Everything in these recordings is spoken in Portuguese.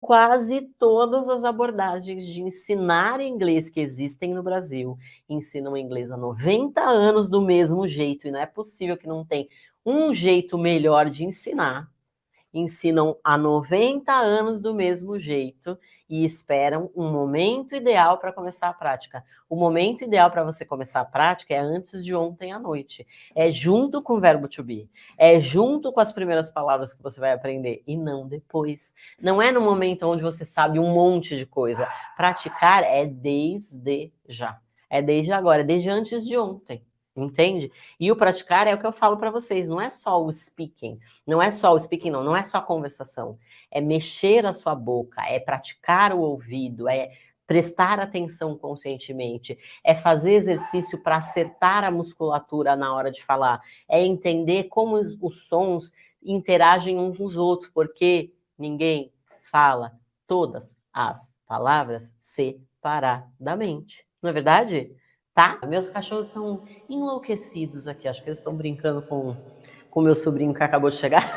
quase todas as abordagens de ensinar inglês que existem no Brasil ensinam inglês há 90 anos do mesmo jeito, e não é possível que não tenha um jeito melhor de ensinar. Ensinam há 90 anos do mesmo jeito e esperam um momento ideal para começar a prática. O momento ideal para você começar a prática é antes de ontem à noite. É junto com o verbo to be. É junto com as primeiras palavras que você vai aprender e não depois. Não é no momento onde você sabe um monte de coisa. Praticar é desde já. É desde agora, é desde antes de ontem. Entende? E o praticar é o que eu falo para vocês, não é só o speaking. Não é só o speaking, não é só a conversação. É mexer a sua boca, é praticar o ouvido, é prestar atenção conscientemente, é fazer exercício para acertar a musculatura na hora de falar, é entender como os sons interagem uns com os outros, porque ninguém fala todas as palavras separadamente. Não é verdade? Tá? Meus cachorros estão enlouquecidos aqui, acho que eles estão brincando com o meu sobrinho que acabou de chegar.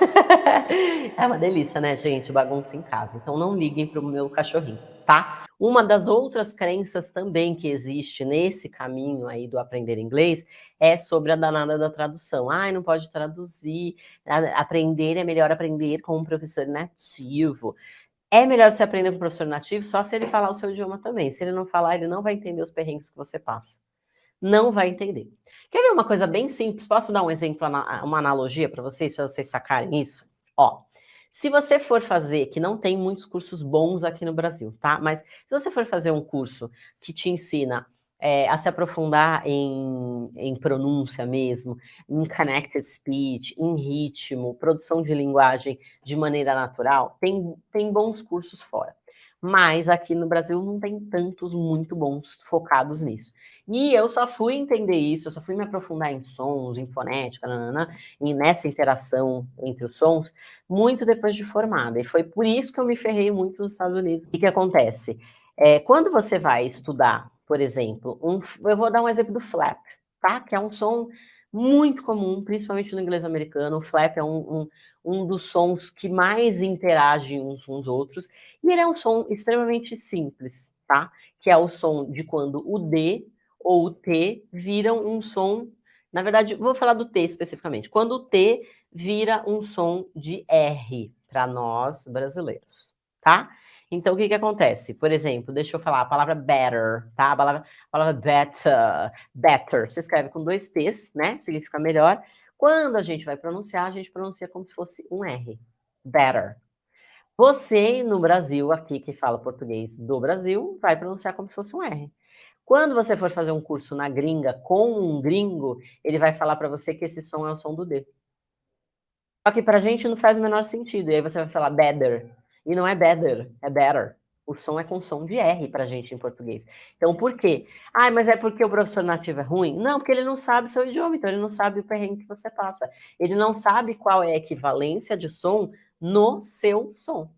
É uma delícia, né, gente? Bagunça em casa. Então não liguem para o meu cachorrinho, tá? Uma das outras crenças também que existe nesse caminho aí do aprender inglês é sobre a danada da tradução. Ai, não pode traduzir. Aprender é melhor aprender com um professor nativo. É melhor você aprender com um professor nativo só se ele falar o seu idioma também. Se ele não falar, ele não vai entender os perrengues que você passa. Não vai entender. Quer ver uma coisa bem simples? Posso dar um exemplo, uma analogia para vocês sacarem isso? Ó, se você for fazer, que não tem muitos cursos bons aqui no Brasil, tá? Mas se você for fazer um curso que te ensina a se aprofundar em pronúncia mesmo, em connected speech, em ritmo, produção de linguagem de maneira natural, tem bons cursos fora. Mas aqui no Brasil não tem tantos muito bons focados nisso. E eu só fui entender isso, eu só fui me aprofundar em sons, em fonética, e nessa interação entre os sons, muito depois de formada. E foi por isso que eu me ferrei muito nos Estados Unidos. O que acontece? Quando você vai estudar, por exemplo, eu vou dar um exemplo do flap, tá? Que é um som muito comum, principalmente no inglês americano. O flap é um dos sons que mais interagem uns com os outros, e ele é um som extremamente simples, tá? Que é o som de quando o D ou o T viram um som. Na verdade, vou falar do T especificamente. Quando o T vira um som de R para nós brasileiros, tá? Então, o que acontece? Por exemplo, deixa eu falar a palavra better, tá? A palavra better, better. Se escreve com 2 T's, né? Significa melhor. Quando a gente vai pronunciar, a gente pronuncia como se fosse um R. Better. Você, no Brasil, aqui que fala português do Brasil, vai pronunciar como se fosse um R. Quando você for fazer um curso na gringa com um gringo, ele vai falar para você que esse som é o som do D. Só que pra gente não faz o menor sentido. E aí você vai falar better. E não é better, é better. O som é com som de R pra gente em português. Então, por quê? Ah, mas é porque o professor nativo é ruim? Não, porque ele não sabe o seu idioma, então ele não sabe o perrengue que você passa. Ele não sabe qual é a equivalência de som no seu som.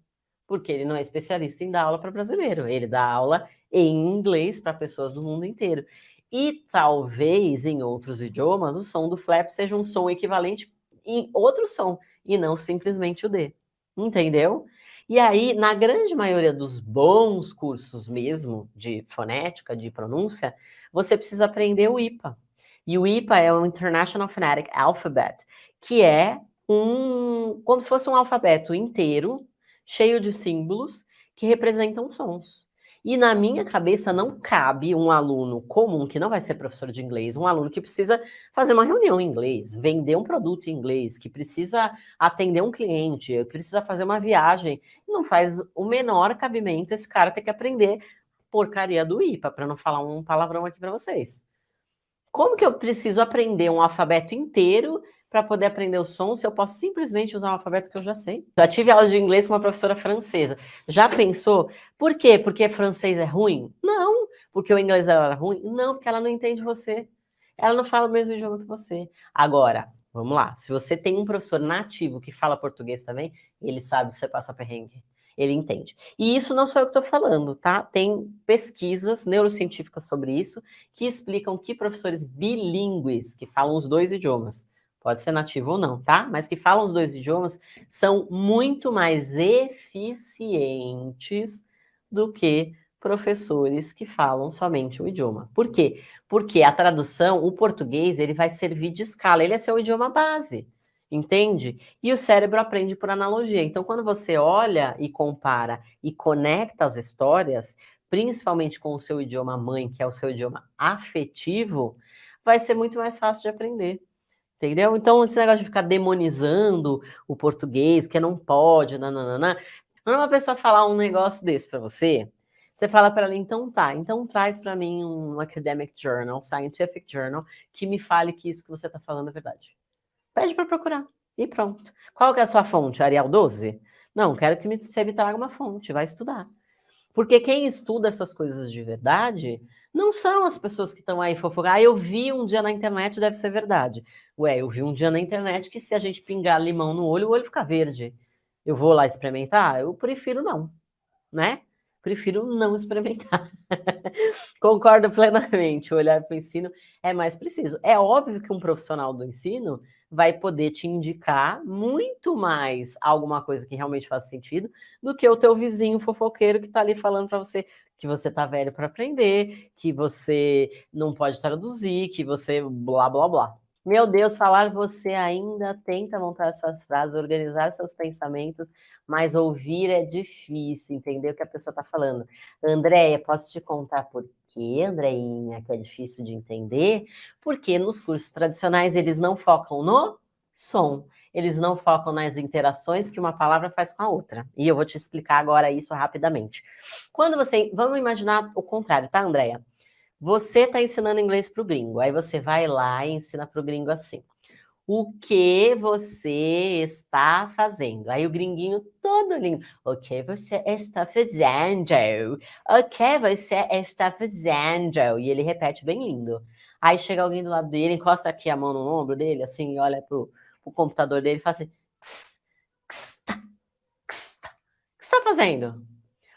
Porque ele não é especialista em dar aula para brasileiro. Ele dá aula em inglês para pessoas do mundo inteiro. E talvez em outros idiomas o som do flap seja um som equivalente em outro som, e não simplesmente o D. Entendeu? E aí, na grande maioria dos bons cursos mesmo, de fonética, de pronúncia, você precisa aprender o IPA. E o IPA é o International Phonetic Alphabet, que é como se fosse um alfabeto inteiro, cheio de símbolos, que representam sons. E na minha cabeça não cabe um aluno comum, que não vai ser professor de inglês, um aluno que precisa fazer uma reunião em inglês, vender um produto em inglês, que precisa atender um cliente, que precisa fazer uma viagem. Não faz o menor cabimento esse cara ter que aprender porcaria do IPA, para não falar um palavrão aqui para vocês. Como que eu preciso aprender um alfabeto inteiro para poder aprender o som se eu posso simplesmente usar um alfabeto que eu já sei? Já tive aula de inglês com uma professora francesa. Já pensou? Por quê? Porque francês é ruim? Não. Porque o inglês dela era ruim? Não, porque ela não entende você. Ela não fala o mesmo idioma que você. Agora, vamos lá. Se você tem um professor nativo que fala português também, ele sabe que você passa perrengue. Ele entende. E isso não sou eu que estou falando, tá? Tem pesquisas neurocientíficas sobre isso que explicam que professores bilíngues, que falam os 2 idiomas, pode ser nativo ou não, tá? Mas que falam os dois idiomas são muito mais eficientes do que professores que falam somente um idioma. Por quê? Porque a tradução, o português, ele vai servir de escala, ele é seu idioma base, entende? E o cérebro aprende por analogia. Então, quando você olha e compara e conecta as histórias, principalmente com o seu idioma mãe, que é o seu idioma afetivo, vai ser muito mais fácil de aprender. Entendeu? Então, esse negócio de ficar demonizando o português, que não pode, nananana. Quando uma pessoa falar um negócio desse para você, você fala para ela, então tá, então traz para mim um academic journal, scientific journal, que me fale que isso que você está falando é verdade. Pede para procurar e pronto. Qual que é a sua fonte? Arial 12? Não, quero que você me traga uma fonte, vai estudar. Porque quem estuda essas coisas de verdade não são as pessoas que estão aí fofocando. Ah, eu vi um dia na internet, deve ser verdade. Ué, eu vi um dia na internet que se a gente pingar limão no olho, o olho fica verde. Eu vou lá experimentar? Eu prefiro não, né? Prefiro não experimentar. Concordo plenamente. O olhar para o ensino é mais preciso. É óbvio que um profissional do ensino vai poder te indicar muito mais alguma coisa que realmente faz sentido do que o teu vizinho fofoqueiro que está ali falando para você que você tá velho para aprender, que você não pode traduzir, que você blá blá blá. Meu Deus, falar você ainda tenta montar suas frases, organizar seus pensamentos, mas ouvir é difícil, entender o que a pessoa está falando. Andréia, posso te contar por quê, Andreinha, que é difícil de entender? Porque nos cursos tradicionais eles não focam no som, eles não focam nas interações que uma palavra faz com a outra. E eu vou te explicar agora isso rapidamente. Quando você. Vamos imaginar o contrário, tá, Andréia? Você está ensinando inglês para o gringo, aí você vai lá e ensina para o gringo assim. O que você está fazendo? Aí o gringuinho todo lindo. O que você está fazendo? O que você está fazendo? E ele repete bem lindo. Aí chega alguém do lado dele, encosta aqui a mão no ombro dele, assim, e olha pro computador dele e fala assim: "Ks, ksta, ksta. O que você está fazendo?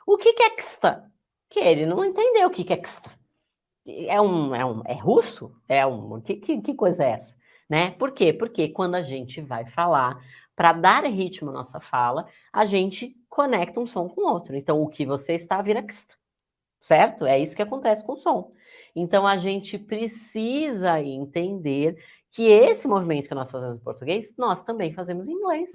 O que é ksta?" Que ele não entendeu o que é ksta. É russo? Que coisa é essa? Né? Por quê? Porque quando a gente vai falar, para dar ritmo à nossa fala, a gente conecta um som com o outro. Então, o que você está vira ksta, certo? É isso que acontece com o som. Então, a gente precisa entender que esse movimento que nós fazemos em português, nós também fazemos em inglês.